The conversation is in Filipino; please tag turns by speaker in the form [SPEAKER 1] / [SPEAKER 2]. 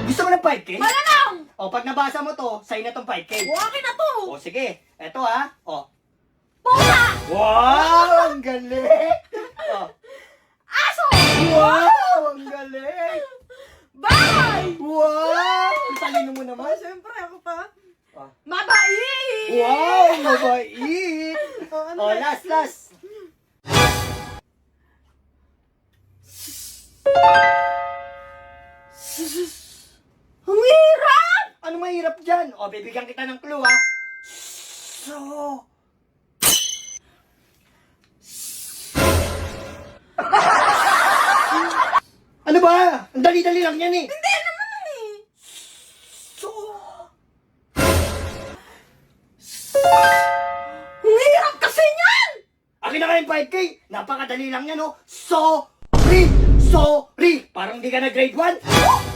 [SPEAKER 1] Gusto mo ng 5K?
[SPEAKER 2] Malamang!
[SPEAKER 1] O, pag nabasa mo to, sa'yo na tong 5K.
[SPEAKER 2] O, akin na to!
[SPEAKER 1] O, sige. Eto ha. O.
[SPEAKER 2] Pusa!
[SPEAKER 1] Wow! Ang galing! O.
[SPEAKER 2] Aso!
[SPEAKER 1] Wow! Ang galing!
[SPEAKER 2] Bahay!
[SPEAKER 1] Wow! Ang talino mo naman.
[SPEAKER 2] Siyempre, ako pa.
[SPEAKER 1] Ah.
[SPEAKER 2] Mabait!
[SPEAKER 1] Wow! Mabait!
[SPEAKER 2] Ano
[SPEAKER 1] O,
[SPEAKER 2] ba?
[SPEAKER 1] last.
[SPEAKER 2] Ang hirap!
[SPEAKER 1] Ano mahirap dyan? O, bibigyan kita ng clue ha. So... Ano ba? Ang dali-dali lang yan eh.
[SPEAKER 2] Hindi naman eh!
[SPEAKER 1] So...
[SPEAKER 2] Ang hirap kasi niyan!
[SPEAKER 1] Akin na kayong 5K. Napakadali lang yan oh. Sorry! Sorry! Parang di ka na grade 1.